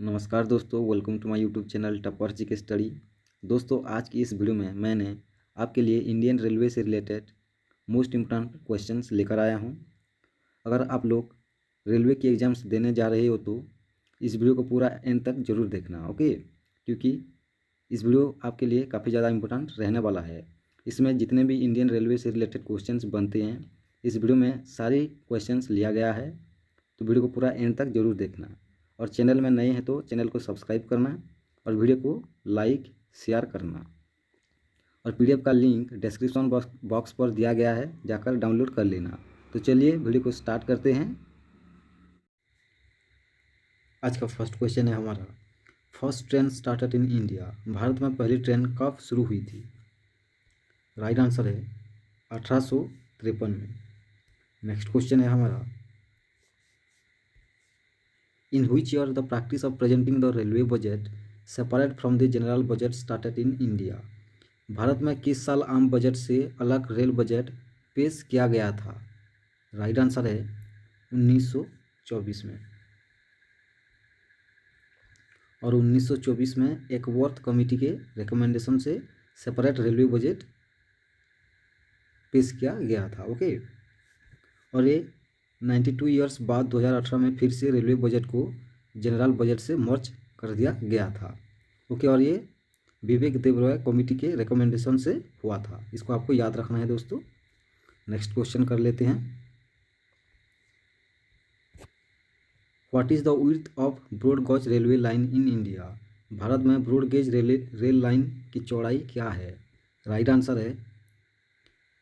नमस्कार दोस्तों, welcome to my YouTube channel topper ji के स्टडी। दोस्तों, आज की इस वीडियो में मैंने आपके लिए इंडियन रेलवे से रिलेटेड मोस्ट इम्पोर्टेंट क्वेश्चंस लेकर आया हूं। अगर आप लोग रेलवे की एग्ज़ाम्स देने जा रहे हो तो इस वीडियो को पूरा एंड तक ज़रूर देखना, ओके। क्योंकि इस वीडियो आपके लिए काफ़ी ज़्यादा इम्पोर्टेंट रहने वाला है। इसमें जितने भी इंडियन रेलवे से रिलेटेड क्वेश्चंस बनते हैं, इस वीडियो में सारे क्वेश्चंस लिया गया है। तो वीडियो को पूरा एंड तक ज़रूर देखना। और चैनल में नए हैं तो चैनल को सब्सक्राइब करना और वीडियो को लाइक शेयर करना। और पीडीएफ का लिंक डिस्क्रिप्शन बॉक्स पर दिया गया है, जाकर डाउनलोड कर लेना। तो चलिए वीडियो को स्टार्ट करते हैं। आज का फर्स्ट क्वेश्चन है हमारा, first train started in India. Bharat में पहली ट्रेन कब शुरू हुई थी? राइट आंसर है 1853 में। नेक्स्ट क्वेश्चन है हमारा, In which year the practice of presenting the railway budget separate from the general budget started in India? Bharat में किस साल आम बजट से अलग रेल बजट पेश किया गया था? राइट आंसर है 1924 में। और 1924 में एक वर्थ कमेटी के रिकमेंडेशन से सेपरेट रेलवे बजट पेश किया गया था, ओके। और ये 92 ईयर्स बाद 2018 में फिर से रेलवे बजट को जनरल बजट से मर्ज कर दिया गया था, ओके। और ये विवेक देबरॉय कमेटी के रिकमेंडेशन से हुआ था। इसको आपको याद रखना है दोस्तों। नेक्स्ट क्वेश्चन कर लेते हैं, what is the width of broad gauge railway line in India? Bharat में ब्रॉड गेज रेल लाइन की चौड़ाई क्या है? राइट आंसर है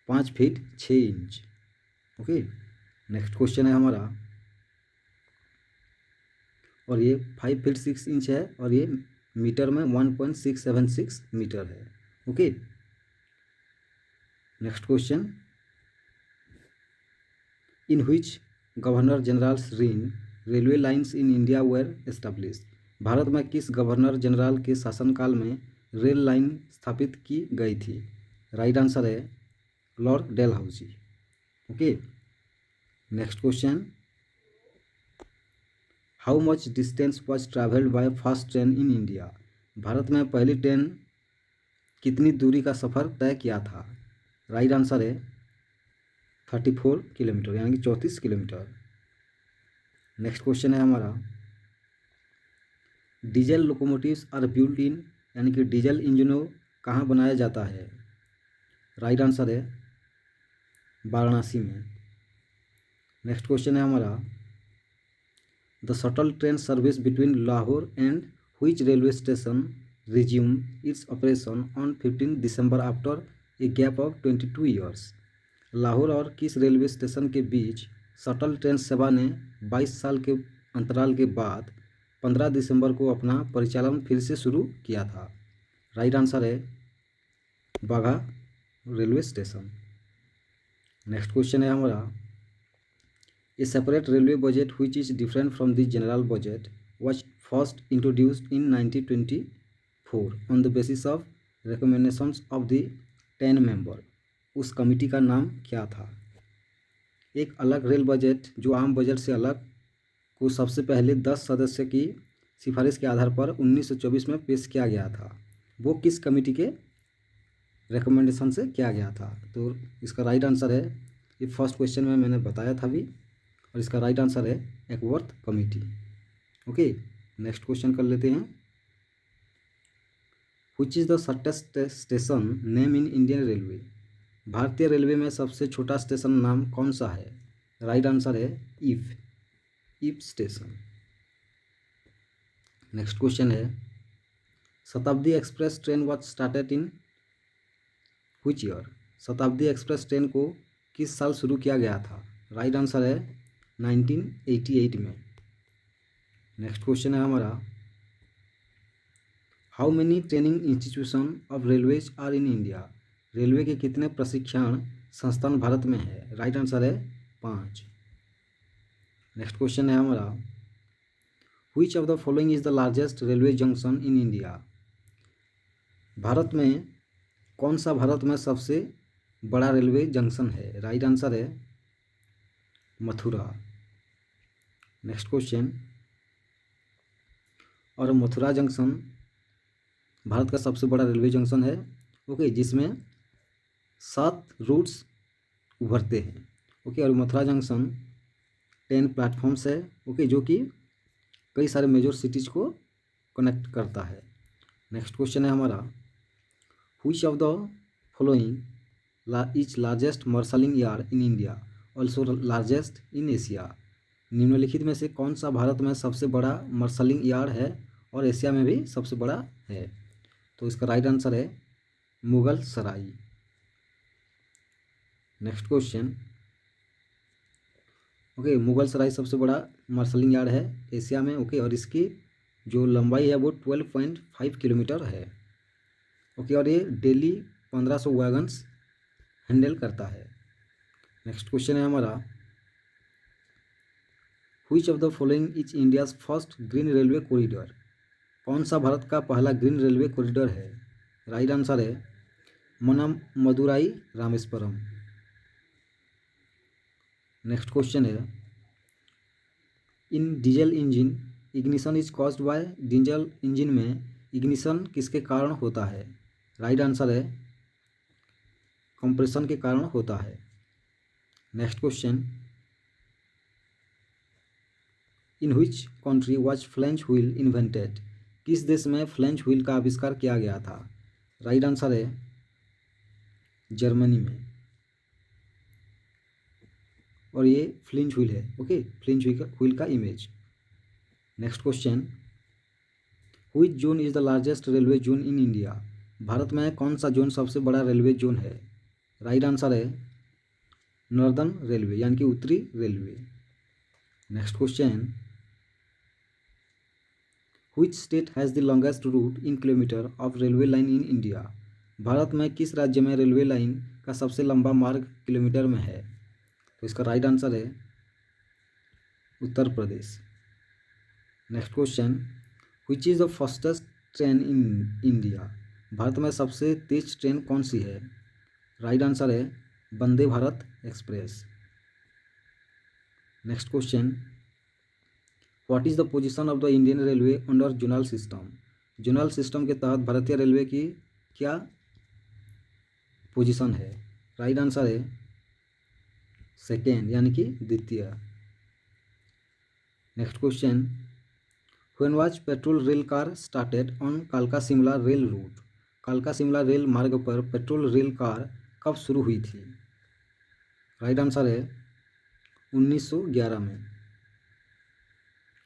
5 feet 6 inch, okay. Next question है हमारा, और ये 5 फीट 6 इंच है और ये मीटर में 1.676 मीटर है, okay. Next question, in which governor generals reign railway lines in India were established? Bharat में किस गवर्नर जनरल के शासनकाल में रेल लाइन स्थापित की गई थी? राइट आंसर है Lord Dalhousie, okay. Next question, how much distance was travelled by first train in India? Bharat में पहली ट्रेन कितनी दूरी का सफ़र तय किया था? राइट आंसर है 34 किलोमीटर, यानी कि 34 किलोमीटर। नेक्स्ट क्वेश्चन है हमारा, diesel locomotives are built in, यानी कि डीजल इंजनों कहाँ बनाया जाता है? राइट आंसर है वाराणसी में। नेक्स्ट क्वेश्चन है हमारा, the shuttle train service between Lahore and which railway station resume its operation on 15 December after a gap of 22 years? Lahore और किस रेलवे स्टेशन के बीच शटल ट्रेन सेवा ने 22 साल के अंतराल के बाद 15 दिसंबर को अपना परिचालन फिर से शुरू किया था? राइट आंसर है बाघा रेलवे स्टेशन। नेक्स्ट क्वेश्चन है हमारा, ए separate railway budget which is different from the general budget was first introduced in 1924 on the basis of recommendations of the 10 member। उस कमिटी का नाम क्या था? एक अलग रेल बजट जो आम बजट से अलग को सबसे पहले 10 सदस्य की सिफारिश के आधार पर 1924 में पेश किया गया था, वो किस कमिटी के रिकमेंडेशन से किया गया था? तो इसका राइट आंसर है, ये फर्स्ट क्वेश्चन में मैंने बताया था भी, और इसका राइट आंसर है एकवर्थ कमिटी, ओके। नेक्स्ट क्वेश्चन कर लेते हैं, which is the shortest station name in Indian railway? भारतीय रेलवे में सबसे छोटा स्टेशन नाम कौन सा है? राइट आंसर है इफ स्टेशन। नेक्स्ट क्वेश्चन है, शताब्दी express train was started in which year? शताब्दी एक्सप्रेस ट्रेन को किस साल शुरू किया गया था? राइट आंसर है 1988 में। नेक्स्ट क्वेश्चन है हमारा, how many training institution of railways are in India? Railway के कितने प्रशिक्षण संस्थान भारत में है? राइट आंसर है 5। नेक्स्ट क्वेश्चन है हमारा, which of the following is the largest railway junction in India? Bharat में कौन सा भारत में सबसे बड़ा रेलवे जंक्शन है? राइट आंसर है मथुरा। नेक्स्ट क्वेश्चन, और मथुरा जंक्शन भारत का सबसे बड़ा रेलवे जंक्शन है, ओके, जिसमें 7 रूट्स उभरते हैं, ओके। और मथुरा जंक्शन 10 प्लेटफॉर्म्स है, ओके, जो कि कई सारे मेजर सिटीज़ को कनेक्ट करता है। नेक्स्ट क्वेश्चन है हमारा, which of the following is largest marshalling yard in India also largest in Asia. निम्नलिखित में से कौन सा भारत में सबसे बड़ा मार्शलिंग यार्ड है और एशिया में भी सबसे बड़ा है? तो इसका राइट आंसर है मुगल सराई। नेक्स्ट क्वेश्चन, ओके, मुगल सराई सबसे बड़ा मार्शलिंग यार्ड है एशिया में, ओके, और इसकी जो लंबाई है वो 12.5 किलोमीटर है, ओके, और ये डेली 1500 वैगन्स हैंडल करता है। नेक्स्ट क्वेश्चन है हमारा, which of the following is India's first green railway corridor. कौन सा भारत का पहला ग्रीन रेलवे कॉरिडोर है? राइट आंसर है मदुराई रामेश्वरम। नेक्स्ट क्वेश्चन है, in diesel engine ignition is caused by. Diesel engine में इग्निशन किसके कारण होता है? राइट आंसर है कंप्रेशन के कारण होता है। Next question, in which country was flinch wheel invented. किस देश में फ्लेंच व्हील का आविष्कार किया गया था? राइट आंसर है जर्मनी में, और ये फ्लिंच व्हील है, ओके, फ्लिंच व्हील का image. Next question, which zone is the largest railway zone in India. Bharat में कौन सा जोन सबसे बड़ा रेलवे जोन है? राइट आंसर है नॉर्दर्न रेलवे, यानी कि उत्तरी railway. Next question, which state has the longest root in kilometre of railway line in India. Bharat में किस राज्य में रेलवे लाइन का सबसे लंबा मार्ग किलोमीटर में है? तो इसका राइट आंसर है Uttar Pradesh. Next question, which is the fastest train in India. Bharat में सबसे तेज ट्रेन कौन सी है? राइट आंसर है Vande Bharat express. Next question, what is the position of the Indian railway under zonal system. Zonal system के तहत भारतीय रेलवे की क्या पोजीशन है? राइट आंसर है सेकेंड, यानी कि द्वितीय। Next question, when was petrol rail car started on कालका शिमला रेल रूट। कालका शिमला रेल मार्ग पर पेट्रोल रेल कार कब शुरू हुई थी? राइट आंसर है 1911 में।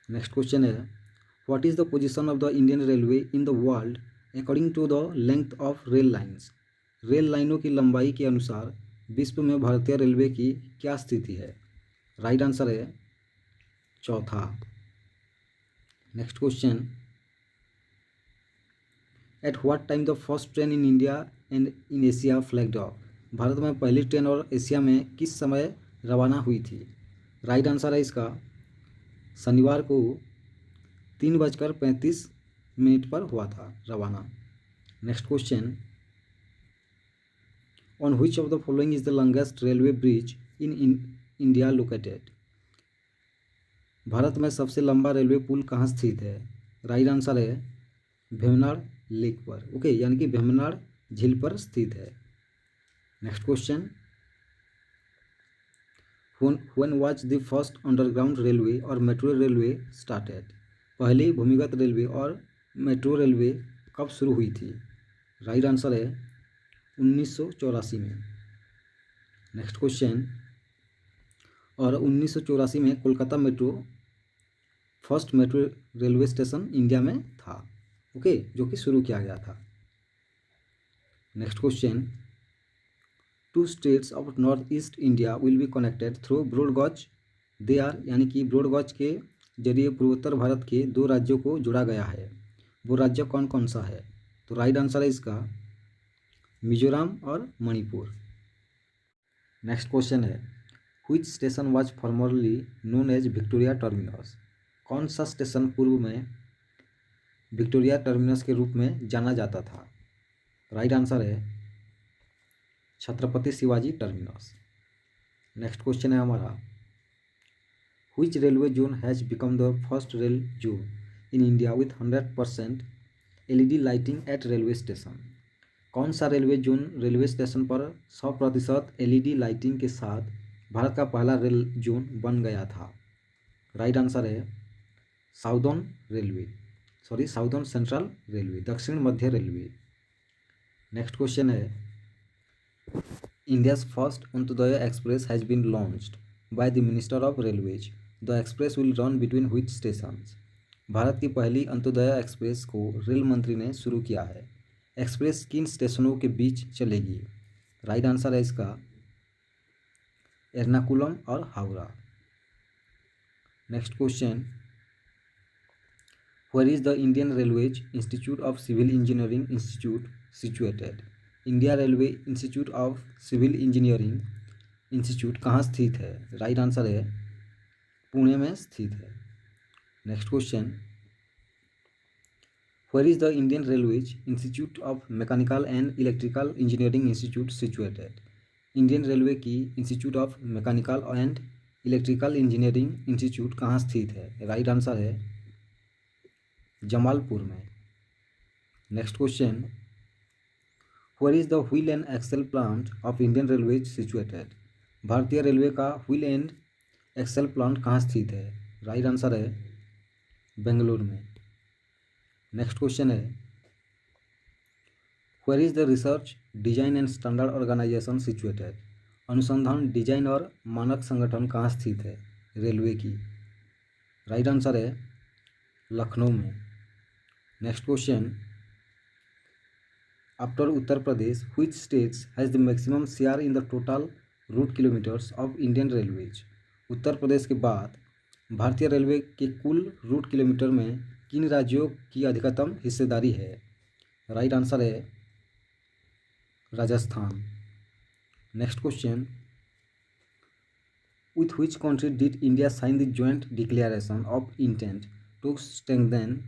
नेक्स्ट क्वेश्चन है, what is the position of the Indian railway in the world according to the length of rail lines. Rail लाइनों की लंबाई के अनुसार विश्व में भारतीय रेलवे की क्या स्थिति है? राइट आंसर है चौथा। Next question, at what time the first train in India and in Asia flagged of. Bharat में पहली ट्रेन और एशिया में किस समय रवाना हुई थी? राइट आंसर है इसका शनिवार को 3:35 पर हुआ था रवाना। Next question, on which of the following is the longest railway bridge in India located. Bharat में सबसे लंबा रेलवे पुल कहाँ स्थित है? राइट आंसर है वेम्बनाड लेक पर, ओके, यानी कि वेम्बनाड झील पर स्थित है। Next question, when was the first underground railway और मेट्रो रेलवे स्टार्टेड। पहली भूमिगत रेलवे और मेट्रो रेलवे कब शुरू हुई थी? राइट आंसर है 1984 में। नेक्स्ट क्वेश्चन, और 1984 में Kolkata metro first metro railway station India में था, ओके, जो कि शुरू किया गया था। Next question, two states of north east India will be connected through broad gauge they are, यानी कि ब्रॉड गॉज के जरिए पूर्वोत्तर भारत के 2 राज्यों को जोड़ा गया है। वो राज्य कौन कौन सा है? तो राइट आंसर है इसका मिजोरम और मणिपुर। नेक्स्ट क्वेश्चन है, which station was formerly known as Victoria terminus. कौन सा स्टेशन पूर्व में विक्टोरिया टर्मिनस के रूप में जाना जाता था? राइट आंसर है Chhatrapati Shivaji terminus. Next question है हमारा, which railway zone has become the first rail zone in India with 100% LED lighting eight railway station. कौन सा रेलवे जोन रेलवे स्टेशन पर 100% LED लाइटिंग के साथ भारत का पहला रेल जोन बन गया था? राइट आंसर है साउदर्न सेंट्रल रेलवे, दक्षिण मध्य रेलवे। नेक्स्ट क्वेश्चन है, India's first Antyodaya express has been launched by the minister of railways. The express will run between which stations. Bharat की पहली अंत्योदय एक्सप्रेस को रेल मंत्री ने शुरू किया है। एक्सप्रेस किन स्टेशनों के बीच चलेगी? राइट आंसर है इसका एर्नाकुलम और Howrah. Next question, where is the Indian railways institute of civil engineering institute situated? India railway institute of civil engineering institute कहाँ स्थित है? राइट आंसर है पुणे में स्थित है। Next question, where is the Indian railways institute of mechanical and electrical engineering institute situated? Indian railway की institute of mechanical and electrical engineering institute कहाँ स्थित है? राइट आंसर है जमालपुर में। Next question, where is the wheel and axle plant of Indian railways situated? भारतीय railway का wheel and axle plant कहाँ स्थित है? राइट आंसर है बेंगलुरु में। नेक्स्ट क्वेश्चन है, where is the research design and standard organisation situated? अनुसंधान design और मानक संगठन कहाँ स्थित है रेलवे की? राइट आंसर है लखनऊ में। Next question, after Uttar Pradesh which states has the maximum share in the total route kilometers of Indian railways? Uttar Pradesh के बाद भारतीय रेलवे के कुल रूट किलोमीटर में किन राज्यों की अधिकतम हिस्सेदारी है? राइट आंसर है Rajasthan. Next question, with which country did India sign the joint declaration of intent to strengthen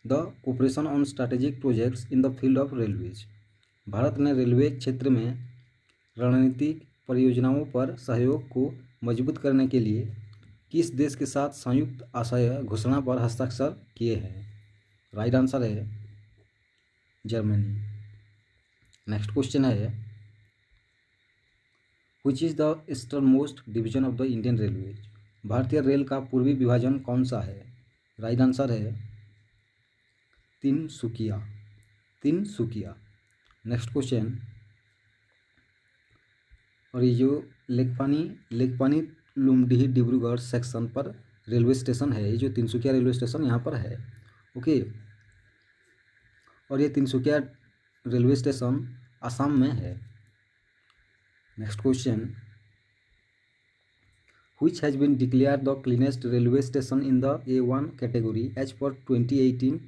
the cooperation on strategic projects in the field of railways? Bharat ने रेलवे क्षेत्र में रणनीतिक परियोजनाओं पर सहयोग को मजबूत करने के लिए किस देश के साथ संयुक्त आशय घोषणा पर हस्ताक्षर किए हैं? राइट आंसर है जर्मनी। नेक्स्ट क्वेश्चन है, which is the eastern most division of the Indian railways? भारतीय रेल का पूर्वी विभाजन कौन सा है? राइट आंसर है तिनसुकिया। नेक्स्ट क्वेश्चन, और ये जो लेकपानी लुमडीही डिब्रूगढ़ सेक्शन पर रेलवे स्टेशन है, ये जो तिनसुकिया रेलवे स्टेशन यहाँ पर है। ओके, और ये तिनसुकिया रेलवे स्टेशन असम में है। Next question, which has been declared the cleanest railway station in the A1 category as per 2018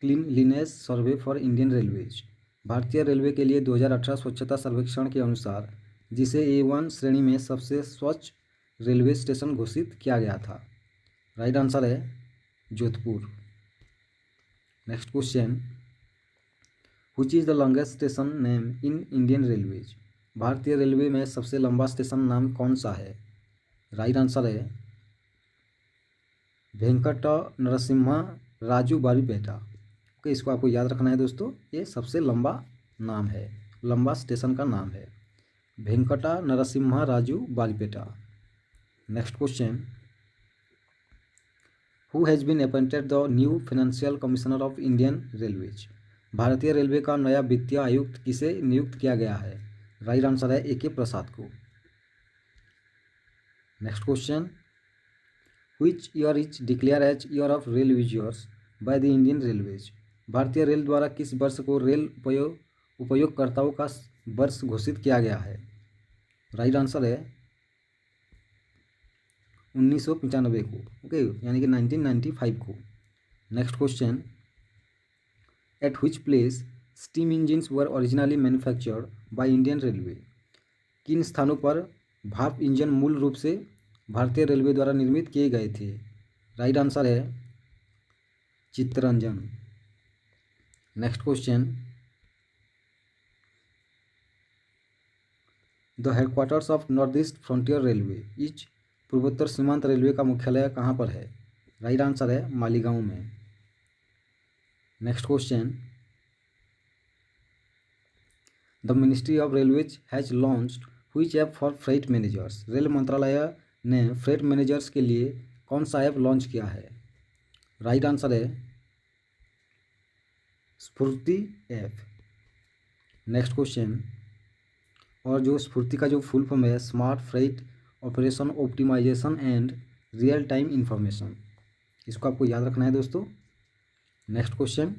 cleanliness survey for Indian railways? भारतीय रेलवे के लिए 2018 स्वच्छता सर्वेक्षण के अनुसार जिसे A1 श्रेणी में सबसे स्वच्छ रेलवे स्टेशन घोषित किया गया था? राइट आंसर है Jodhpur. Next question, which is the longest station name in Indian railways? भारतीय रेलवे में सबसे लंबा स्टेशन नाम कौन सा है? राइट आंसर है वेंकट नरसिम्हा राजू बारीपेटा। ओके, इसको आपको याद रखना है दोस्तों, ये सबसे लंबा नाम है, लंबा स्टेशन का नाम है Venkata Narasimha Raju Baripeta. Next question, who has been appointed the new financial commissioner of Indian railways? भारतीय रेलवे का नया वित्तीय आयुक्त किसे नियुक्त किया गया है? राइट आंसर है AK प्रसाद को। Next question, which year is declare as year of rail users by the Indian railways? भारतीय रेल द्वारा किस वर्ष को रेल उपयोगकर्ताओं का वर्ष घोषित किया गया है? राइट आंसर है 1995 को। ओके, यानी कि 1995 को। Next question, eight which place steam engines were originally manufactured by Indian railway? किन स्थानों पर भाप इंजन मूल रूप से भारतीय रेलवे द्वारा निर्मित किए गए थे? राइट आंसर है Chittaranjan. Next question, the headquarters of north east frontier railway is? पूर्वोत्तर सीमांत रेलवे का मुख्यालय कहाँ पर है? राइट आंसर है मालीगांव में। Next question, the ministry of railways has launched which app for freight managers. Rail मंत्रालय ने फ्रेट मैनेजर्स के लिए कौन सा ऐप लॉन्च किया है? राइट आंसर है स्फूर्ति ऐप। नेक्स्ट क्वेश्चन, और जो स्फूर्ति का जो फुल फॉर्म है smart freight operation optimisation and real time information, इसको आपको याद रखना है दोस्तों। Next question,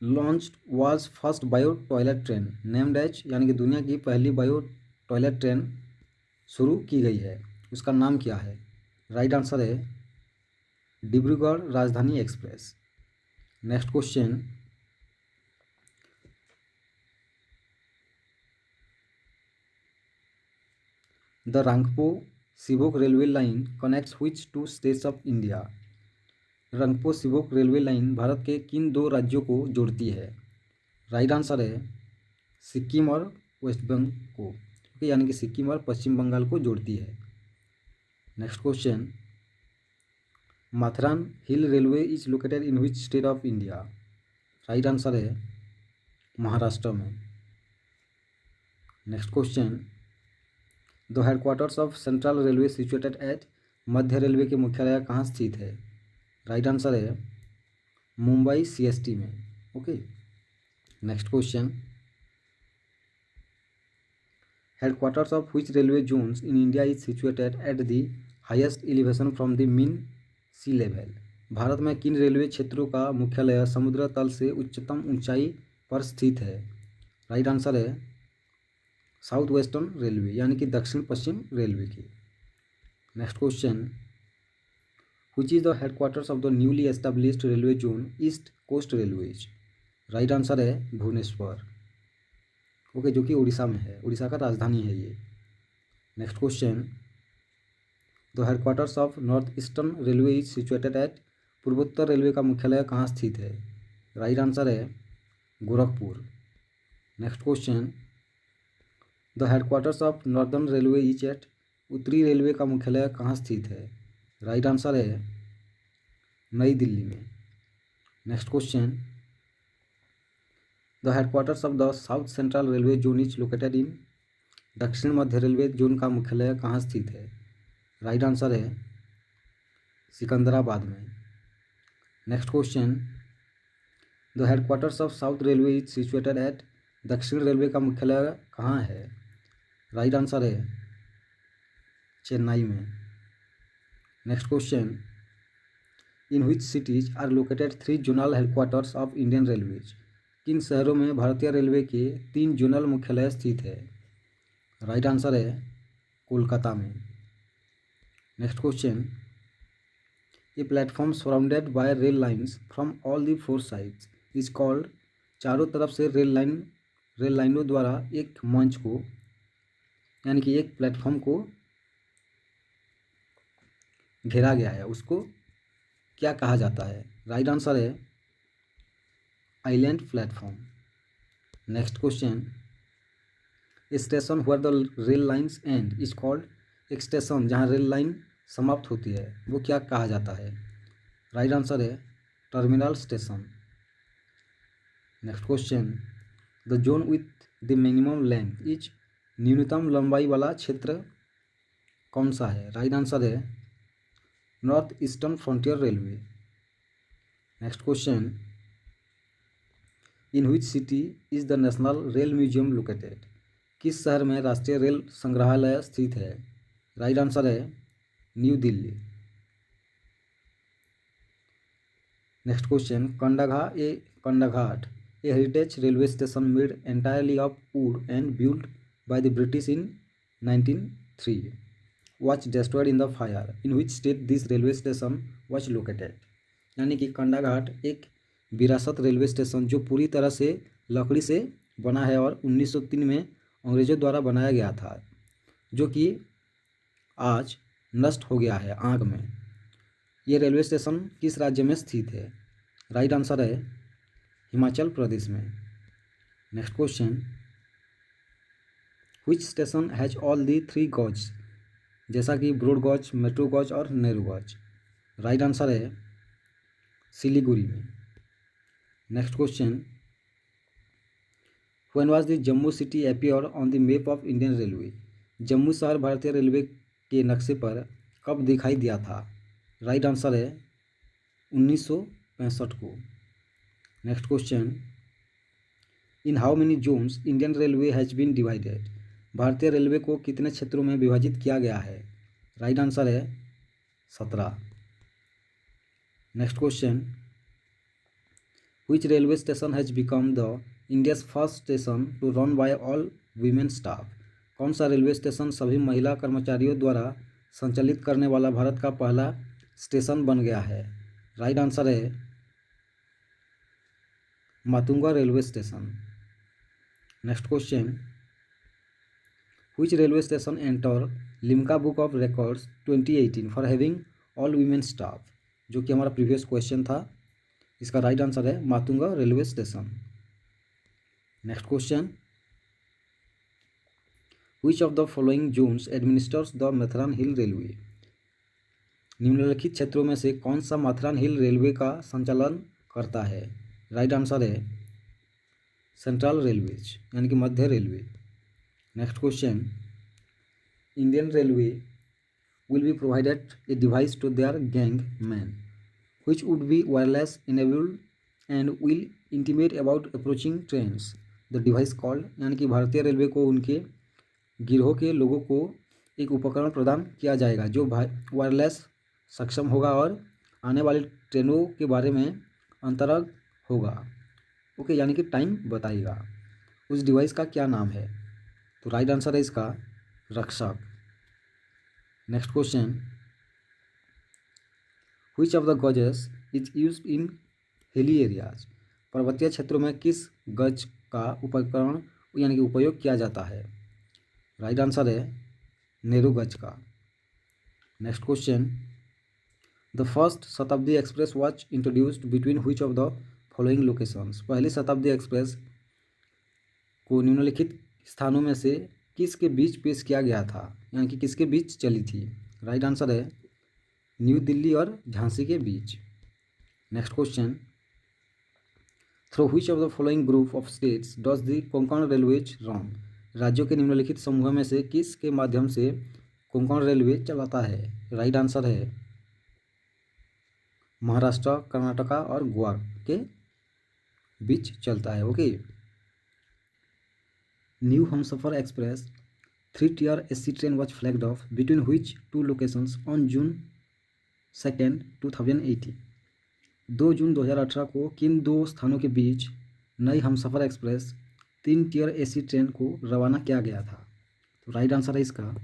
launched was first bio toilet train named as, यानी कि दुनिया की पहली बायो टॉयलेट ट्रेन शुरू की गई है, उसका नाम क्या है? राइट आंसर है Dibrugarh Rajdhani express. Next question, the Rangpo Sivok railway line connects which two states of India. Rangpo Sivok railway line Bharat के किन दो राज्यों को जोड़ती है? राइट आंसर है सिक्किम और वेस्ट बंगाल को, यानी कि सिक्किम और पश्चिम बंगाल को जोड़ती है। Next question, Matheran hill railway is located in which state of India. Right answer है महाराष्ट्र में। Next question, the headquarters of central railway situated at, मध्य रेलवे के मुख्यालय कहाँ स्थित है? राइट आंसर है मुंबई CST में। Okay. Next question, headquarters of which railway zones in India is situated at the highest elevation from the mean sea level. Bharat में किन रेलवे क्षेत्रों का मुख्यालय समुद्र तल से उच्चतम ऊंचाई पर स्थित है? राइट आंसर है साउथ वेस्टर्न रेलवे, यानी कि दक्षिण पश्चिम रेलवे की। Next question, which is the headquarters of the newly established railway zone east coast railways. Right answer है भुवनेश्वर, ओके, जो कि उड़ीसा में है, उड़ीसा का राजधानी है ये। Next question, the headquarters of north eastern railway is situated at, पूर्वोत्तर रेलवे का मुख्यालय कहाँ स्थित है? राइट आंसर है Gorakhpur. Next question, the headquarters of northern railway is at, उत्तरी रेलवे का मुख्यालय कहाँ स्थित है? राइट आंसर है नई दिल्ली में। Next question, the headquarters of the south central railway zone is located इन, दक्षिण मध्य रेलवे जोन का मुख्यालय कहाँ स्थित है? राइट आंसर है सिकंदराबाद में। Next question, the headquarters of south railway is situated at, दक्षिण रेलवे का मुख्यालय कहाँ है? राइट आंसर है चेन्नई में। Next question, in which cities are located 3 zonal headquarters of Indian railways. किन शहरों में भारतीय रेलवे के 3 जोनल मुख्यालय स्थित है? राइट आंसर है कोलकाता में। Next question, a platform surrounded by rail lines from all the 4 sides is called, चारों तरफ से रेल लाइनों द्वारा एक मंच को, यानी कि एक प्लेटफॉर्म को घेरा गया है, उसको क्या कहा जाता है? राइट आंसर है island platform. Next question, station where the rail lines and is called, एक स्टेशन जहां रेल लाइन समाप्त होती है वो क्या कहा जाता है? राइट आंसर है terminal station. Next question, the zone with the minimum length is, न्यूनतम लंबाई वाला क्षेत्र कौन सा है? राइट आंसर है north eastern frontier railway. Next question, in which city is the national rail museum located, किस शहर में राष्ट्रीय रेल संग्रहालय स्थित है? राइट आंसर है new Delhi. Next question, Kandaghat A heritage railway station made entirely of would and built by the British in 1903 was destroyed in the fire, in which state this railway station was located। यानी कि कंडाघाट एक विरासत railway station जो पूरी तरह से लकड़ी से बना है और 1903 में अंग्रेज़ों द्वारा बनाया गया था, जो कि आज नष्ट हो गया है आग में। ये रेलवे स्टेशन किस राज्य में स्थित है? राइट आंसर है हिमाचल प्रदेश में। Next question, which station has all the 3 gauge, जैसा कि ब्रॉड गॉज, मेट्रो गॉज और नेहरू गॉज। राइट आंसर है सिलीगुड़ी में। Next question, when was the Jammu city appear on the map of Indian railway? Jammu शहर भारतीय रेलवे के नक्शे पर कब दिखाई दिया था? राइट आंसर है 1965 को। Next question, in how many zones Indian railway has been divided? भारतीय रेलवे को कितने क्षेत्रों में विभाजित किया गया है? राइट आंसर है 17। Next question, which railway station has become the India's first station to run by all women staff? कौन सा रेलवे स्टेशन सभी महिला कर्मचारियों द्वारा संचालित करने वाला भारत का पहला स्टेशन बन गया है? राइट आंसर है Matunga railway station. Next question, which railway station enter Limca book of records 2018 for having all women staff? जो कि हमारा प्रीवियस क्वेश्चन था, इसका राइट आंसर है Matunga railway station. Next question, which of the following zones administers the Matheran hill railway? निम्नलिखित क्षेत्रों में से कौन सा माथेरान हिल रेलवे का संचालन करता है? राइट आंसर है सेंट्रल रेलवेज यानी कि मध्य railway. Next question, Indian railway will be provided a device to their gang men which would be wireless enabled and will intimate about approaching trains. The device called, यानी कि भारतीय railway को उनके गिरोह के लोगों को एक उपकरण प्रदान किया जाएगा जो वायरलेस सक्षम होगा और आने वाली ट्रेनों के बारे में अंतरंग होगा। ओके, यानी कि टाइम बताएगा। उस डिवाइस का क्या नाम है? तो राइट आंसर है इसका रक्षक। Next question, which of the gauges is used in hilly areas? पर्वतीय क्षेत्रों में किस गज का उपकरण यानी कि उपयोग किया जाता है? राइट आंसर है नेहरू गज का। नेक्स्ट क्वेश्चन, द फर्स्ट शताब्दी express was introduced between which of the following locations? पहली शताब्दी एक्सप्रेस को निम्नलिखित स्थानों में से किसके बीच पेश किया गया था यानी कि किसके बीच चली थी? राइट आंसर है न्यू दिल्ली और झांसी के बीच। Next question, through which of the following group of states does the Konkan railways run? राज्यों के निम्नलिखित समूह में से किस के माध्यम से कोंकण रेलवे चलाता है? राइट आंसर है महाराष्ट्र, कर्नाटका और गोवा के बीच चलता है। Okay, new Humsafar express 3-tier AC train was flagged off between which two locations on June 2, 2018? 2 जून 2018 को किन दो स्थानों के बीच नई Humsafar express 3-tier AC train को रवाना किया गया था? तो राइट आंसर है इसका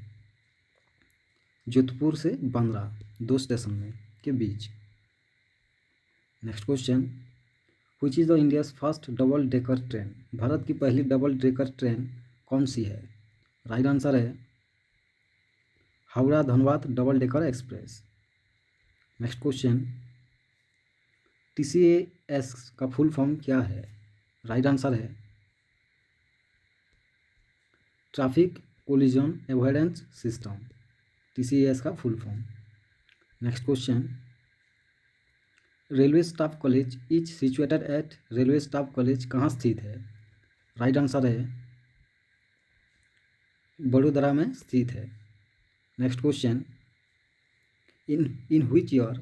जोधपुर से बांद्रा, 2 स्टेशन में के बीच। Next question, which is the India's first double decker train? Bharat की पहली डबल डेकर ट्रेन कौन सी है? राइट आंसर है Howrah Dhanbad double decker express. Next question, TCAS का फुल फॉर्म क्या है? राइट आंसर है traffic collision avoidance system, TCAS का full form. Next question, railway staff college is situated eight? Railway staff college कहाँ स्थित है? राइट आंसर है बड़ोदरा में स्थित है। Next question, in which year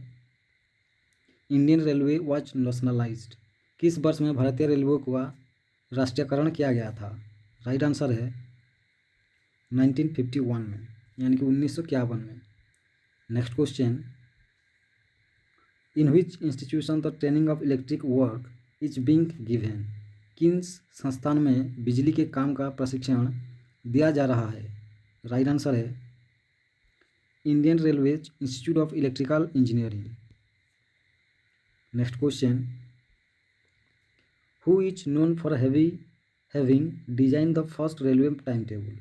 Indian railway was nationalised? किस वर्ष में भारतीय रेलवे का राष्ट्रीयकरण किया गया था? राइट आंसर है 1951 में यानी कि 1951 में। Next question, in which institution the training of electric work is being given? किन संस्थान में बिजली के काम का प्रशिक्षण दिया जा रहा है? राइट आंसर है Indian railways institute of electrical engineering. Next question, who is known for having design the first railway time table?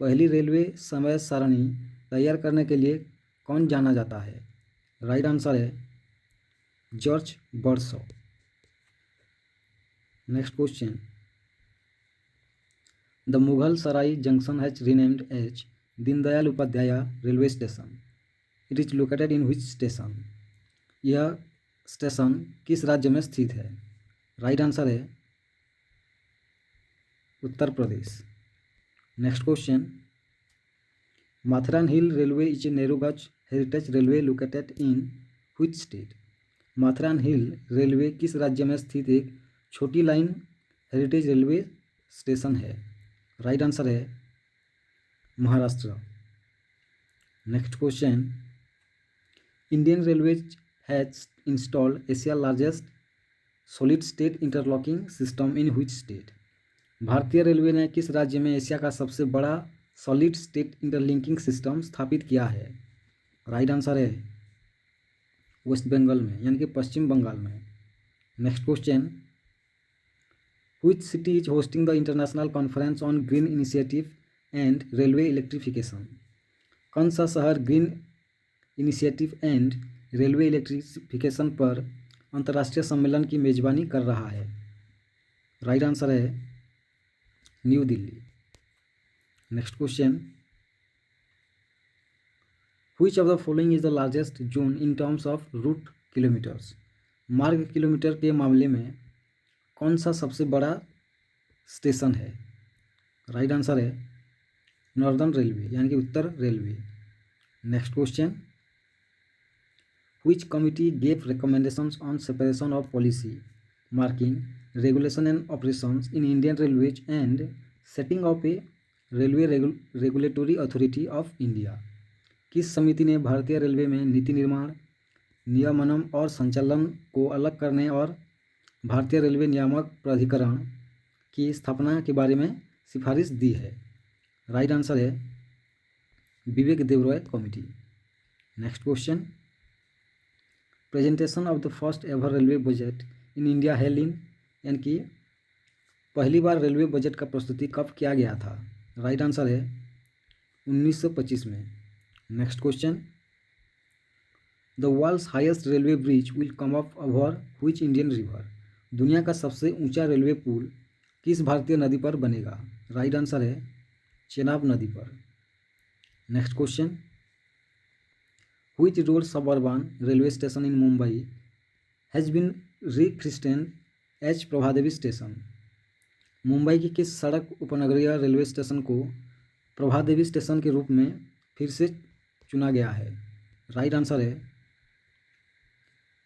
पहली रेलवे समय सारणी तैयार करने के लिए कौन जाना जाता है? राइट आंसर है जॉर्ज बर्सो। Next question, the Mughal Sarai junction has renamed as Deendayal Upadhyay railway station. It is located in which station? यह स्टेशन किस राज्य में स्थित है? राइट आंसर है Uttar Pradesh. Next question, Matheran hill railway is a narrow gauge heritage railway located in which state? Matheran hill railway किस राज्य में स्थित एक छोटी लाइन हेरिटेज रेलवे स्टेशन है? राइट आंसर है Maharashtra. Next question, Indian railways has installed Asia largest solid state interlocking system in which state? भारतीय railway ने किस राज्य में एशिया का सबसे बड़ा सॉलिड स्टेट इंटरलिंकिंग सिस्टम स्थापित किया है? राइट आंसर है वेस्ट बंगाल में, यानी कि पश्चिम बंगाल में। Next question, which city is hosting the international conference on green initiative and railway electrification? कौन सा शहर green initiative and railway electrification पर अंतर्राष्ट्रीय सम्मेलन की मेजबानी कर रहा है? राइट आंसर है new Delhi. Next question, which of the following is the largest zone in terms of route kilometres? मार्ग किलोमीटर के मामले में कौन सा सबसे बड़ा स्टेशन है? राइट आंसर है नॉर्दर्न रेलवे, यानी कि उत्तर railway. Next question, which committee gave recommendations on separation of policy marking regulation and operations in Indian railways and setting of a railway regulatory authority of India? किस समिति ने भारतीय railway में नीति निर्माण, नियमनम और संचालन को अलग करने और भारतीय रेलवे नियामक प्राधिकरण की स्थापना के बारे में सिफारिश दी है? राइट आंसर है Vivek Debroy committee. Next question, presentation of the first ever railway budget in India held in, यानी कि पहली बार रेलवे बजट का प्रस्तुति कब किया गया था? राइट आंसर है 1925 में। Next question, the world's highest railway bridge will come up over which Indian river? दुनिया का सबसे ऊंचा रेलवे पुल किस भारतीय नदी पर बनेगा? राइट आंसर है चेनाब नदी पर। Next question, which road suburban railway station in Mumbai has been rechristened as Prabhadevi station? Mumbai की किस सड़क उपनगरीय रेलवे स्टेशन को प्रभादेवी स्टेशन के रूप में फिर से चुना गया है? राइट आंसर है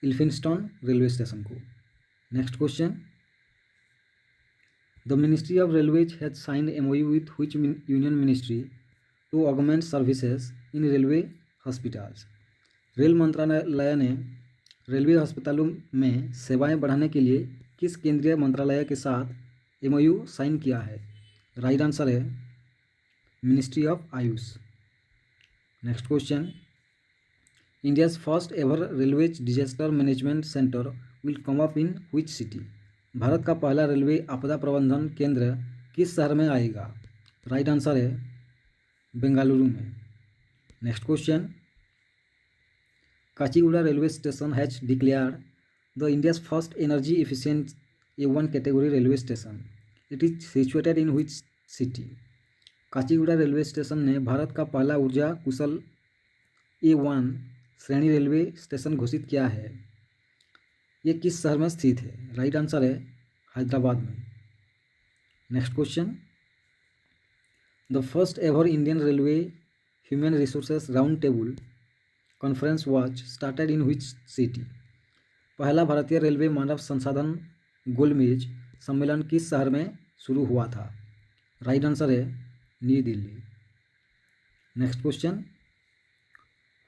इल्फिंस्टन रेलवे स्टेशन को। Next question, the ministry of railways has signed MOU with which union ministry to augment services in railway hospitals? Rail मंत्रालय ने रेलवे अस्पतालों में सेवाएं बढ़ाने के लिए किस केंद्रीय मंत्रालय के साथ MOU साइन किया है? राइट आंसर है ministry of Ayush. Next question, India's first ever railways disaster management centre will come up in which city? Bharat का पहला रेलवे आपदा प्रबंधन केंद्र किस शहर में आएगा? राइट आंसर है बेंगलुरु में। Next question, Kacheguda railway station has declared the India's first energy efficient A1 category railway station. It is situated in which city? Kacheguda railway station ने भारत का पहला ऊर्जा कुशल A1 श्रेणी रेलवे स्टेशन घोषित किया है। ये किस शहर में स्थित है? राइट आंसर है हैदराबाद में। Next question, the first ever Indian railway human resources round table conference was started in which city? पहला भारतीय रेलवे मानव संसाधन गोलमेज सम्मेलन किस शहर में शुरू हुआ था? राइट आंसर है new Delhi. Next question,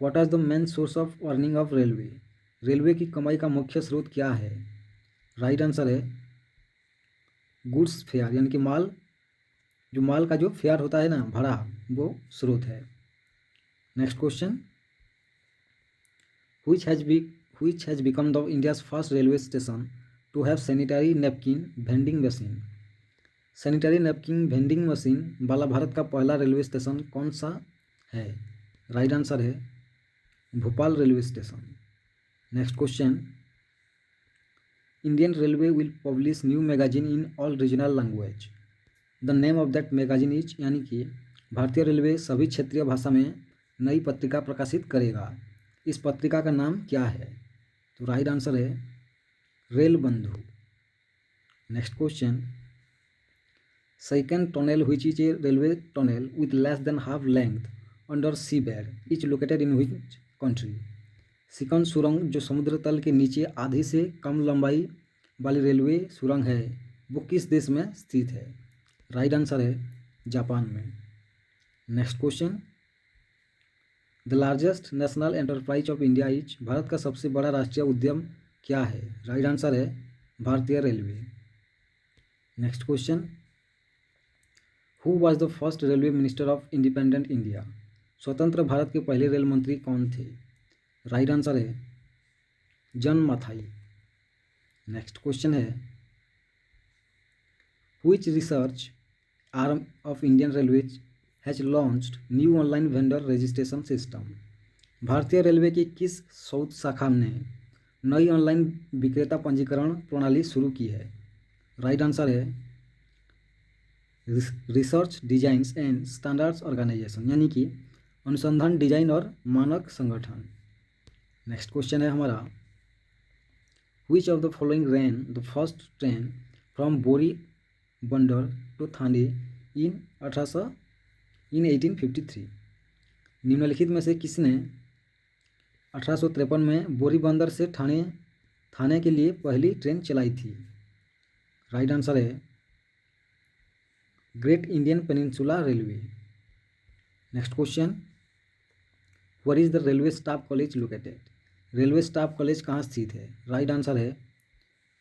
what is the main source of earning of railway? Railway की कमाई का मुख्य स्रोत क्या है? राइट आंसर है गुड्स फेयर, यानी कि माल का जो फेयर होता है ना, भाड़ा, वो स्रोत है। Next question, which has become the India's first railway station to have sanitary napkin vending machine? Sanitary napkin vending machine वाला भारत का पहला रेलवे स्टेशन कौन सा है? राइट आंसर है Bhopal railway station. Next question, Indian railway will publish new magazine in all regional language. The name of that magazine is, यानी कि भारतीय रेलवे सभी क्षेत्रीय भाषा में नई पत्रिका प्रकाशित करेगा। इस पत्रिका का नाम क्या है? तो राइट आंसर है rail Bandhu. Next question, second tunnel which is a railway tunnel with less than half length under sea bed is located in which country. Second सुरंग जो समुद्र तल के नीचे आधे से कम लंबाई वाली रेलवे सुरंग है वो किस देश में स्थित है। राइट आंसर है जापान में। Next question, the largest national enterprise of India is, Bharat का सबसे बड़ा राष्ट्रीय उद्यम क्या है। राइट आंसर है भारतीय railway. Next question, who was the first railway minister of independent India, स्वतंत्र भारत के पहले रेल मंत्री कौन थे। राइट आंसर है जन माथाई। नेक्स्ट क्वेश्चन है, which research arm of Indian railways has launched new online vendor registration system. भारतीय रेलवे की किस शोध शाखा ने नई ऑनलाइन विक्रेता पंजीकरण प्रणाली शुरू की है। राइट आंसर है research designs and standards organisation, यानी कि अनुसंधान डिजाइन और मानक संगठन। नेक्स्ट क्वेश्चन है हमारा, which of the following rain the first train from बोरी बंदर टू थाने इन 1853। निम्नलिखित में से किसने 1853 में बोरी बंदर से थाने के लिए पहली ट्रेन चलाई थी। राइट आंसर है great Indian peninsula railway. Next question, where is the railway staff college located, railway staff college कहाँ स्थित है। राइट आंसर है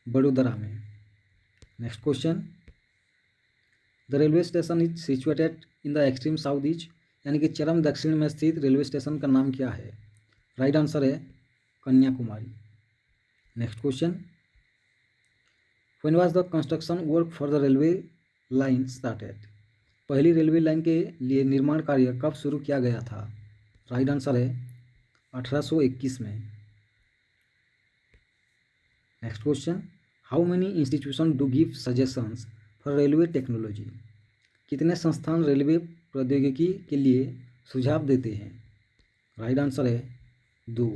बड़ोदरा में। Next question, the railway station is situated in the extreme south east, यानी कि चरम दक्षिण में स्थित रेलवे स्टेशन का नाम क्या है। राइट आंसर है Kanyakumari. Next question, when was the construction work for the railway line started, पहली रेलवे लाइन के लिए निर्माण कार्य कब शुरू किया गया था। राइट आंसर है 1821 में। Next question, how many institution do give suggestions for railway technology, कितने संस्थान रेलवे प्रौद्योगिकी के लिए सुझाव देते हैं। राइट आंसर है 2।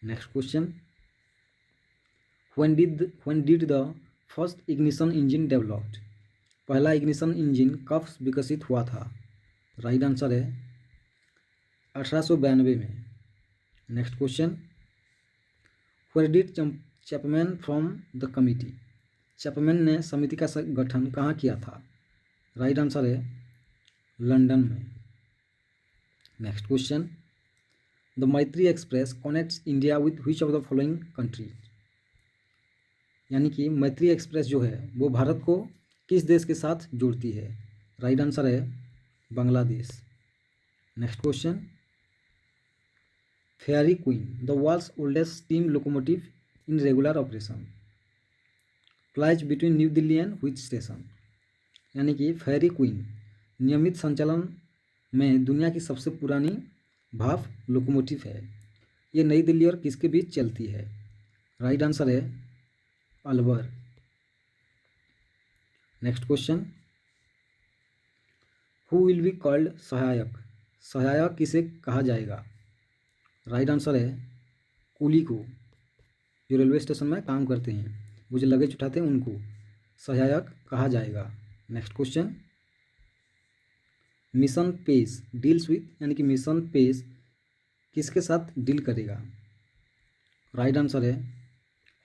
Next question, when did the first ignition engine developed, पहला इग्निशन इंजन कब विकसित हुआ था। राइट आंसर है 1892 में। Next question, where did Chapman from the committee, Chapman ने समिति का गठन कहाँ किया था। राइट आंसर है लंदन में। नेक्स्ट क्वेश्चन, द मैत्री express connects India with which of the following country, यानी कि मैत्री एक्सप्रेस जो है वो भारत को किस देश के साथ जोड़ती है। राइट आंसर है Bangladesh. Next question, fairy queen the world's oldest steam locomotive in regular operation flies between New Delhi and which station, यानी कि फेयरी क्वीन नियमित संचालन में दुनिया की सबसे पुरानी भाप लोकोमोटिव है। ये नई दिल्ली और किसके बीच चलती है। राइट आंसर है Alwar. Next question, who will be called सहायक, सहायक किसे कहा जाएगा। राइट आंसर है कूली को, जो रेलवे स्टेशन में काम करते हैं, वो जो लगेज उठाते हैं उनको सहायक कहा जाएगा। Next question, mission pace deals with, यानी कि मिशन पेस किसके साथ डील करेगा। राइट आंसर है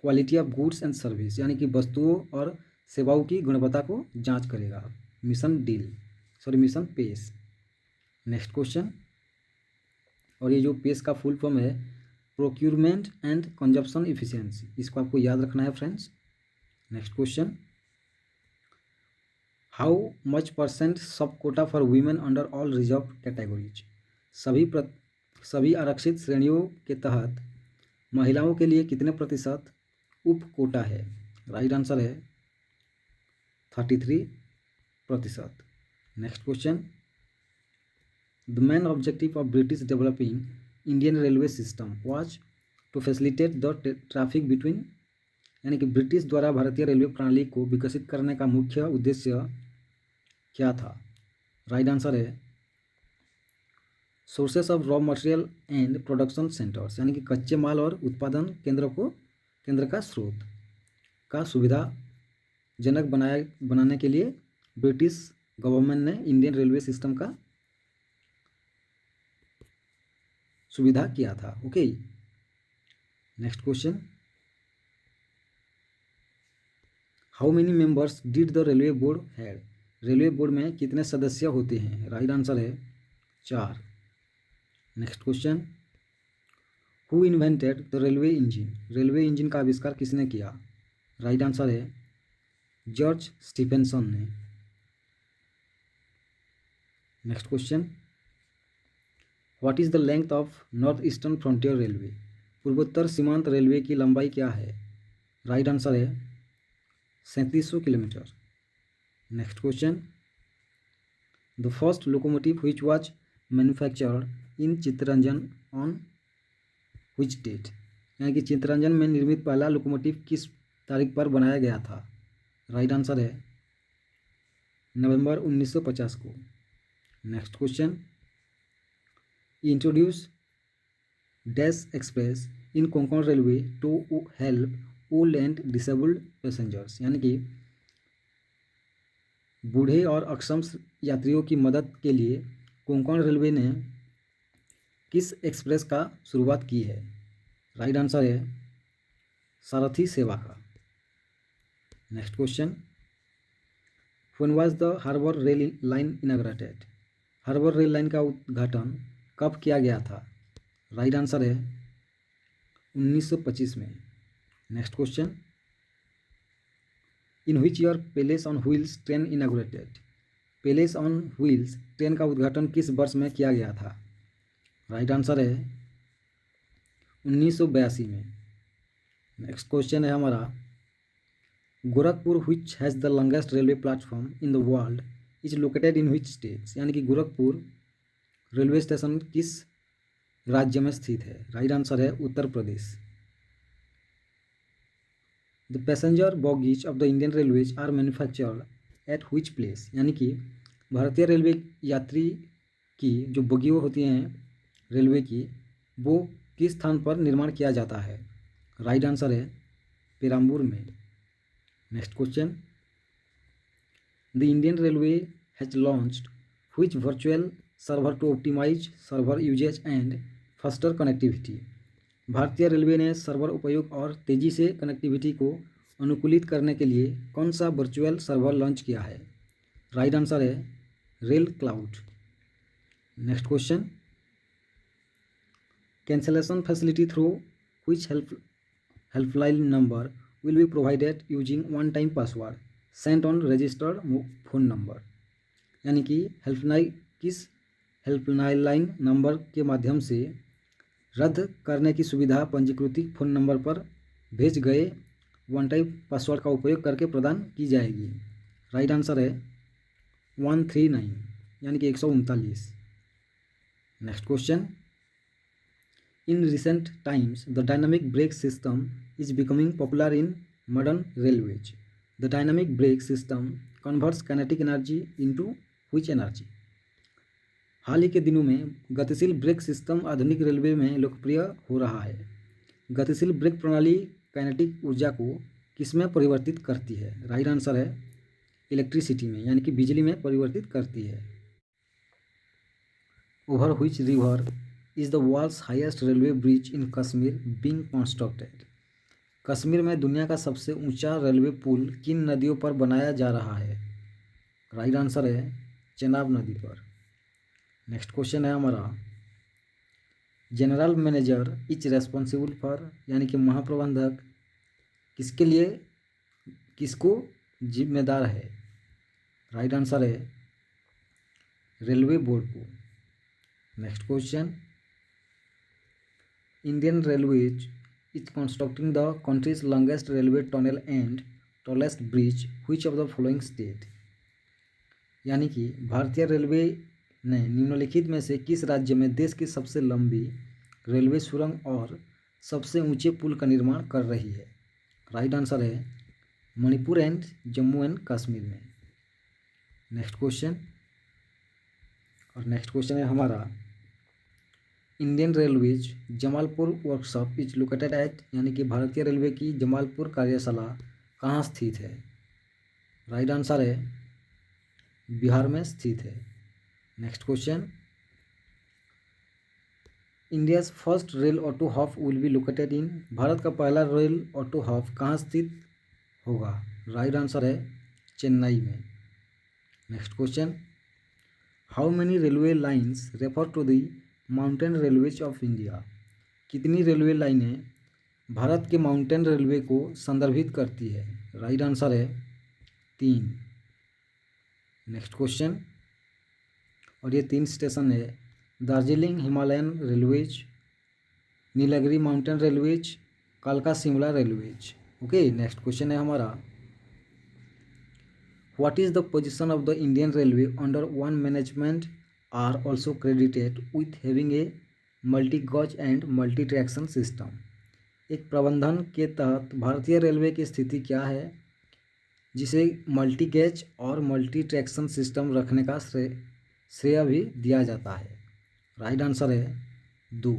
quality of goods and service, यानी कि वस्तुओं और सेवाओं की गुणवत्ता को जांच करेगा मिशन पेस। नेक्स्ट क्वेश्चन, और ये जो पेस का फुल फॉर्म है प्रोक्यूरमेंट एंड कंजप्शन इफिशिएंसी, इसको आपको याद रखना है friends. Next question, how much percent sub quota for women under all reserve categories, सभी आरक्षित श्रेणियों के तहत महिलाओं के लिए कितने प्रतिशत उप कोटा है। राइट आंसर है 33%। Next question, the main objective of British developing Indian railway system was to facilitate the traffic between, यानी कि ब्रिटिश द्वारा भारतीय रेलवे प्रणाली को विकसित करने का मुख्य उद्देश्य क्या था। राइट आंसर है sources of raw material and production centres, यानी कि कच्चे माल और उत्पादन केंद्र का स्रोत का सुविधाजनक बनाने के लिए ब्रिटिश गवर्नमेंट ने इंडियन रेलवे सिस्टम का सुविधा किया था। Okay, next question, how many members did the railway board had? Railway board में कितने सदस्य होते हैं? राइट आंसर है 4। Next question, who invented the railway engine? Railway engine का आविष्कार किसने किया? राइट आंसर है जॉर्ज स्टीफेंसन ने। Next question, what is the length of north eastern frontier railway? पूर्वोत्तर सीमांत रेलवे की लंबाई क्या है? राइट आंसर है 3700 kilometre. Next question, the first locomotive which was manufactured in Chittaranjan on which date? यानी कि चित्तरंजन में निर्मित पहला लोकोमोटिव किस तारीख पर बनाया गया था? राइट आंसर है नवंबर 1950 को। Next question, introduce dash express in Konkan railway to help old and disabled passengers, यानी कि बूढ़े और अक्षम यात्रियों की मदद के लिए कोंकण रेलवे ने किस एक्सप्रेस का शुरुआत की है? राइट आंसर है सारथी सेवा का। Next question, when was the harbour rail line inaugurated? Harbour rail line का उद्घाटन कब किया गया था? राइट आंसर है 1925 में। Next question, in which year palace on wheels train inaugurated? Palace on wheels train का उद्घाटन किस वर्ष में किया गया था? राइट आंसर है 1982 में। नेक्स्ट क्वेश्चन है हमारा, Gorakhpur which has the longest railway platform in the world is located in which states? यानी कि गोरखपुर रेलवे स्टेशन किस राज्य में स्थित है? राइट आंसर है Uttar Pradesh. The passenger bogies of the Indian railways are manufactured at which place? यानी कि भारतीय रेलवे यात्री की जो बोगियाँ होती हैं रेलवे की, वो किस स्थान पर निर्माण किया जाता है? राइट आंसर है पेराम्बूर में। Next question, the Indian railway has launched which virtual server to optimise server usage and faster connectivity? भारतीय रेलवे ने सर्वर उपयोग और तेज़ी से कनेक्टिविटी को अनुकूलित करने के लिए कौन सा वर्चुअल सर्वर लॉन्च किया है? राइट आंसर है rail cloud. Next question, cancellation facility through which helpline number will be provided using one time password Saint on registered phone number? यानी कि किस हेल्पलाइन नंबर के माध्यम से रद्द करने की सुविधा पंजीकृत फ़ोन नंबर पर भेज गए वन टाइम पासवर्ड का उपयोग करके प्रदान की जाएगी? राइट आंसर है 139, यानी कि 139। Next question, in recent times the dynamic brake system is becoming popular in modern railways. The dynamic brake system converts kinetic energy into which energy? हाल ही के दिनों में गतिशील ब्रेक सिस्टम आधुनिक रेलवे में लोकप्रिय हो रहा है। गतिशील ब्रेक प्रणाली काइनेटिक ऊर्जा को किसमें परिवर्तित करती है? राइट आंसर है इलेक्ट्रिसिटी में, यानी कि बिजली में परिवर्तित करती है। Over which river is the world's highest railway bridge in Kashmir being constructed? Kashmir में दुनिया का सबसे ऊंचा रेलवे पुल किन नदियों पर बनाया जा रहा है? राइट आंसर है चेनाब नदी पर। नेक्स्ट क्वेश्चन है हमारा, general manager is responsible for, यानी कि महाप्रबंधक किसको जिम्मेदार है? राइट आंसर है रेलवे बोर्ड को। Next question, Indian railways is constructing the countries longest railway tunnel and tallest bridge which of the following state? यानी कि भारतीय रेलवे ने निम्नलिखित में से किस राज्य में देश की सबसे लंबी रेलवे सुरंग और सबसे ऊंचे पुल का निर्माण कर रही है? राइट आंसर है मणिपुर एंड जम्मू एंड कश्मीर में। नेक्स्ट क्वेश्चन, और नेक्स्ट क्वेश्चन है हमारा, Indian railways Jamalpur workshop is located at, यानी कि भारतीय रेलवे की जमालपुर कार्यशाला कहाँ स्थित है? राइट आंसर है बिहार में स्थित है। Next question, India's first rail auto hub will be located in, Bharat का पहला रेल ऑटो हब कहाँ स्थित होगा? राइट आंसर है चेन्नई में। Next question, how many railway lines refer to the mountain railways of India, कितनी रेलवे लाइनें भारत के माउंटेन रेलवे को संदर्भित करती है? राइट आंसर है 3। नेक्स्ट क्वेश्चन, और ये 3 स्टेशन है, Darjeeling Himalayan railways, Nilgiri mountain railways, कालका Shimla railways. Okay, next question है हमारा, what is the position of the Indian railway under one management are also credited with having a multi gauge and multi traction system, एक प्रबंधन के तहत भारतीय railway की स्थिति क्या है जिसे मल्टी गेज और मल्टी ट्रैक्शन सिस्टम रखने का श्रेय भी दिया जाता है? राइट आंसर है 2।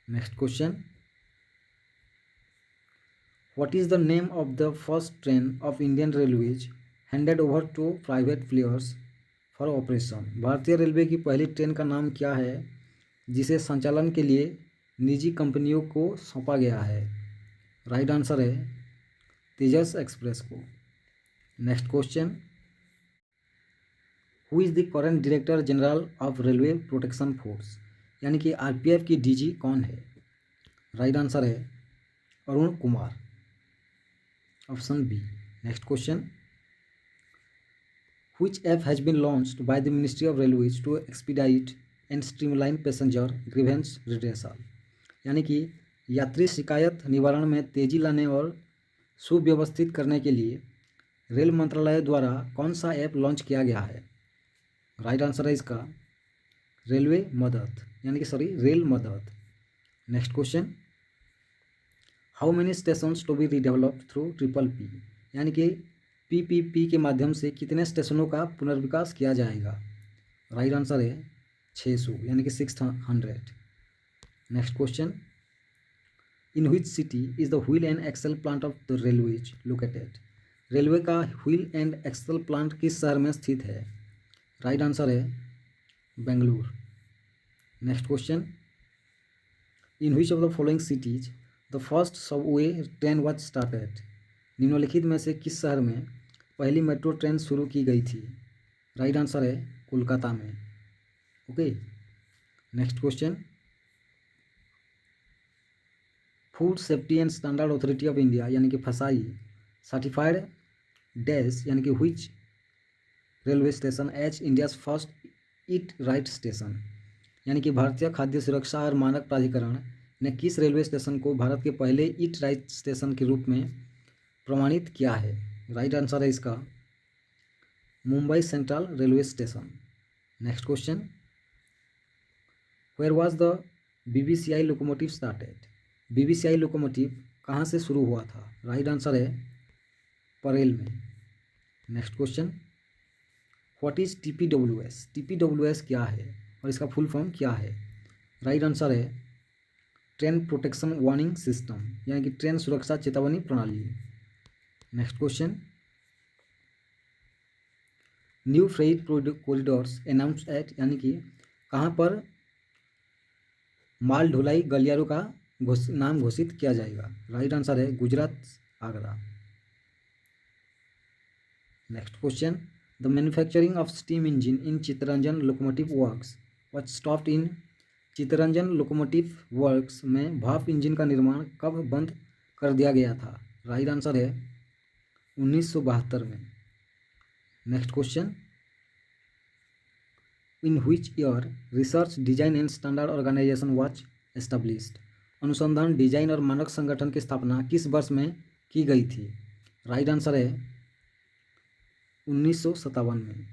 Next question, what is the name of the first train of Indian railways handed over to private players for operation, भारतीय रेलवे की पहली ट्रेन का नाम क्या है जिसे संचालन के लिए निजी कंपनियों को सौंपा गया है? राइट आंसर है तेजस एक्सप्रेस को। Next question, who is the current director general of railway protection force, यानी कि आरपीएफ की डीजी कौन है? राइट आंसर है Arun Kumar, option B. Next question, which app has been launched by the ministry of railways to expedite and streamline passenger grievance redressal, यानी कि यात्री शिकायत निवारण में तेजी लाने और सुव्यवस्थित करने के लिए रेल मंत्रालय द्वारा कौन सा ऐप लॉन्च किया गया है? राइट आंसर है इसका रेलवे मदद, यानी कि rail Madad. Next question, how many stations to be redeveloped through PPP, यानी कि PPP के माध्यम से कितने स्टेशनों का पुनर्विकास किया जाएगा? राइट आंसर है 600, यानी कि 600। Next question, in which city is the wheel and axle plant of the railways located, railway का व्हील एंड एक्सल प्लांट किस शहर में स्थित है? राइट आंसर है Bengaluru. Next question, in which of the following cities the first subway train was started, निम्नलिखित में से किस शहर में पहली मेट्रो ट्रेन शुरू की गई थी? राइट आंसर है कोलकाता में। Okay, next question, food safety and standard authority of India, यानी कि फसाई सर्टिफाइड डैश, यानी कि which railway station as India's first eat right station, यानी कि भारतीय खाद्य सुरक्षा और मानक प्राधिकरण ने किस रेलवे स्टेशन को भारत के पहले ईट राइट स्टेशन के रूप में प्रमाणित किया है? राइट आंसर है इसका Mumbai central railway station. Next question, where was the BBCI locomotive started, BBCI locomotive कहाँ से शुरू हुआ था? राइट आंसर है परेल में। Next question, what is TPWS, TPWS क्या है और इसका फुल फॉर्म क्या है? राइट आंसर है ट्रेन प्रोटेक्शन वार्निंग सिस्टम, यानी कि ट्रेन सुरक्षा चेतावनी प्रणाली। Next question, new freight corridors announced at, यानी कि कहाँ पर माल ढुलाई गलियारों का नाम घोषित किया जाएगा? राइट आंसर है Gujarat, Agra. Next question, the manufacturing of steam engine in Chittaranjan locomotive works was stopped in, Chittaranjan locomotive works में भाप इंजन का निर्माण कब बंद कर दिया गया था? राइट आंसर है 1972 में। Next question, in which year research design and standard organisation was established, अनुसंधान डिजाइन और मानक संगठन की स्थापना किस वर्ष में की गई थी? राइट आंसर है 1957 में।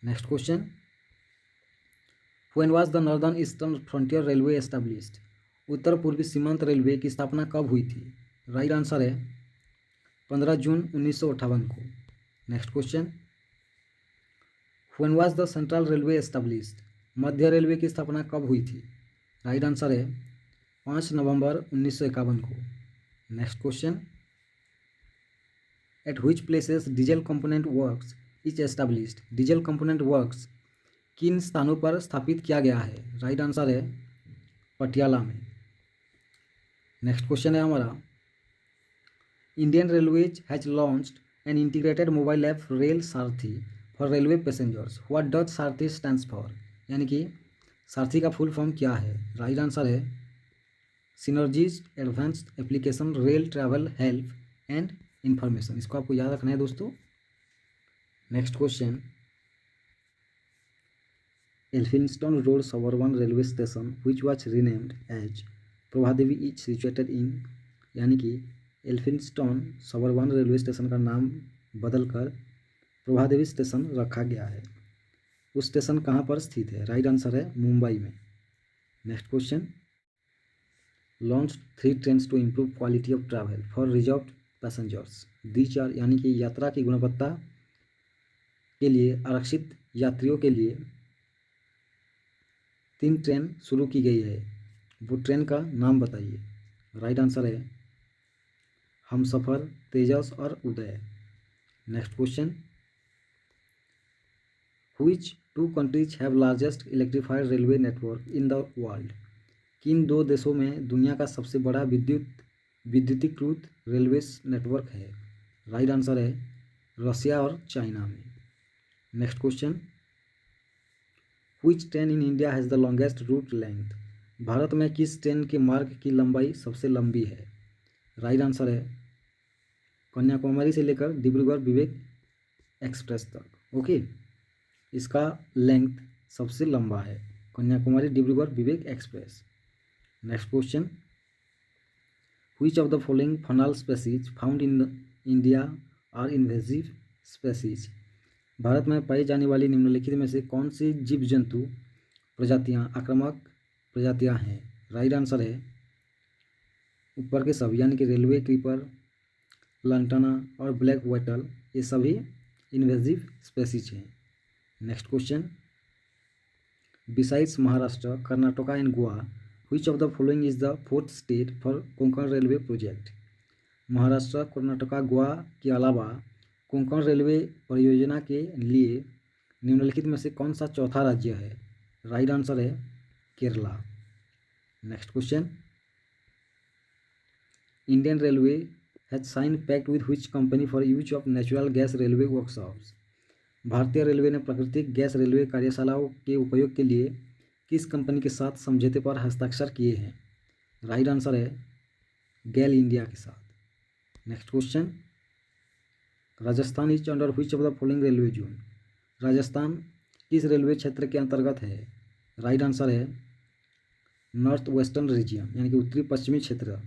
Next question, when was the northern eastern frontier railway established, उत्तर पूर्वी सीमांत रेलवे की स्थापना कब हुई थी? राइट आंसर है 15 जून 1958 को। Next question, when was the central railway established, Madhya railway की स्थापना कब हुई थी? राइट आंसर है 5 नवंबर 1951 को। Next question, at which places diesel component works is established. Diesel component works किन स्थानों पर स्थापित किया गया है। राइट आंसर है पटियाला में। नेक्स्ट क्वेश्चन है हमारा, Indian railways has launched an integrated mobile app rail Saarthi for railway passengers. What does Saarthi stands for. यानी कि सारथी का फुल फॉर्म क्या है। राइट आंसर है synergies advanced application rail travel help and information. इसको आपको याद रखना है दोस्तों। Next question, Elphinstone road suburban railway station which was renamed as Prabhadevi is situated in. यानी कि एल्फिंस्टन सबअर्बन रेलवे स्टेशन का नाम बदलकर प्रभादेवी स्टेशन रखा गया है। उस स्टेशन कहाँ पर स्थित है। राइट आंसर है मुंबई में। Next question, launch 3 trains to improve quality of travel for reserve passengers. These are. यानी कि यात्रा की गुणवत्ता के लिए आरक्षित यात्रियों के लिए 3 ट्रेन शुरू की गई है। वो ट्रेन का नाम बताइए। राइट आंसर है हमसफ़र, तेजस और Uday. Next question, which 2 countries have largest electrified railway network in the world. किन 2 देशों में दुनिया का सबसे बड़ा विद्युतीकृत रेलवे नेटवर्क है। राइट आंसर है रसिया और चाइना में। Next question, which train in India has the longest route length. भारत में किस ट्रेन के मार्ग की लंबाई सबसे लंबी है। राइट आंसर है कन्याकुमारी से लेकर डिब्रूगढ़ विवेक एक्सप्रेस तक। ओके, इसका लेंथ सबसे लंबा है Kanyakumari Dibrugarh Vivek express. Next question, which of the following fungal species found in India are invasive species. भारत में पाई जाने वाली निम्नलिखित में से कौन सी जीव जंतु प्रजातियां आक्रामक प्रजातियां हैं। राइट आंसर है ऊपर के सभी, यानी कि रेलवे क्रीपर, लंटाना और ब्लैक वाइटल, ये सभी इन्वेजिव स्पेसीज हैं। Next question, besides Maharashtra, Karnataka and Goa which of the following is the 4th state for Konkan railway project. Maharashtra, Karnataka, Goa के अलावा कोंकण रेलवे परियोजना के लिए निम्नलिखित में से कौन सा चौथा राज्य है। राइट आंसर है Kerala. Next question, Indian railway has sign pact with which company for use of natural gas railway workshops. भारतीय रेलवे ने प्राकृतिक गैस रेलवे कार्यशालाओं के उपयोग के लिए किस कंपनी के साथ समझौते पर हस्ताक्षर किए हैं। राइट आंसर है गेल इंडिया के साथ। Next question, Rajasthan is under which of the following railway zone. Rajasthan किस रेलवे क्षेत्र के अंतर्गत है। राइट आंसर है नॉर्थ वेस्टर्न रीजियन, यानी कि उत्तरी पश्चिमी क्षेत्र।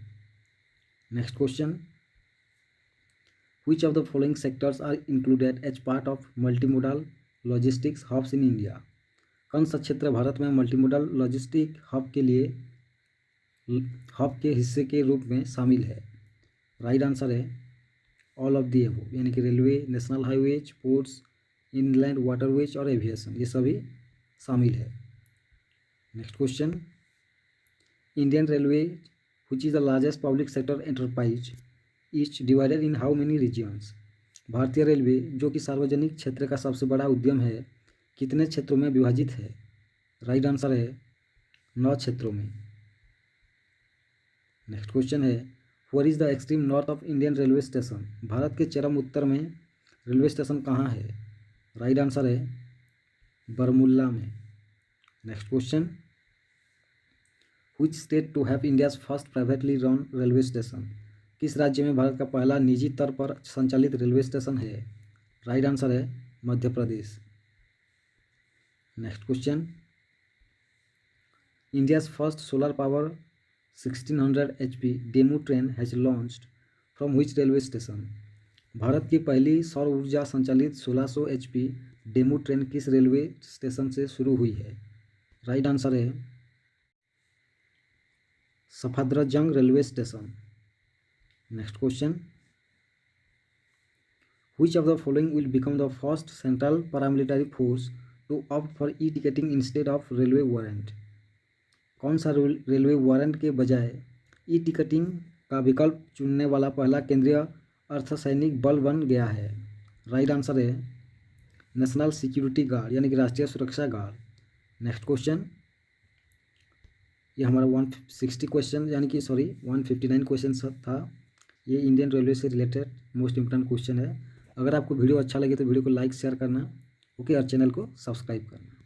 Next question, which of the following sectors are included as part of multimodal logistics hubs in India. कौन सा क्षेत्र भारत में मल्टीमोडल लॉजिस्टिक हब के हिस्से के रूप में शामिल है। राइट आंसर है ऑल ऑफ दी अबव, यानी कि railway, national highways, ports, inland waterways और एविएशन, ये सभी शामिल है। Next question, Indian railway which is the largest public sector enterprise is divided in how many regions. भारतीय रेलवे जो कि सार्वजनिक क्षेत्र का सबसे बड़ा उद्यम है, कितने क्षेत्रों में विभाजित है। राइट आंसर है 9 क्षेत्रों में। नेक्स्ट क्वेश्चन है, where is the extreme north of Indian railway station. Bharat के चरम उत्तर में रेलवे स्टेशन कहाँ है। राइट आंसर है बरमुल्ला में। Next question, which state to have India's first privately run railway station. किस राज्य में भारत का पहला निजी तौर पर संचालित रेलवे स्टेशन है। राइट आंसर है Madhya Pradesh. Next question, India's first solar power 1600 HP DEMU train has launched from which railway station. Bharat की पहली सौर ऊर्जा संचालित 1600 HP डेमू ट्रेन किस रेलवे स्टेशन से शुरू हुई है। राइट आंसर है Safdarjung railway station. Next question, which of the following will become the first central paramilitary force to opt for e ticketing instead of railway warrant. कौन सा railway warrant के बजाय ई टिकटिंग का विकल्प चुनने वाला पहला केंद्रीय अर्धसैनिक बल बन गया है? राइट आंसर है नेशनल सिक्योरिटी गार्ड यानी कि राष्ट्रीय सुरक्षा गार्ड। नेक्स्ट क्वेश्चन, ये हमारा 160 क्वेश्चन यानी कि 159 क्वेश्चन था। ये इंडियन रेलवे से रिलेटेड मोस्ट इंपोर्टेंट क्वेश्चन है। अगर आपको वीडियो अच्छा लगे तो वीडियो को लाइक शेयर करना, ओके, और चैनल को सब्सक्राइब करना।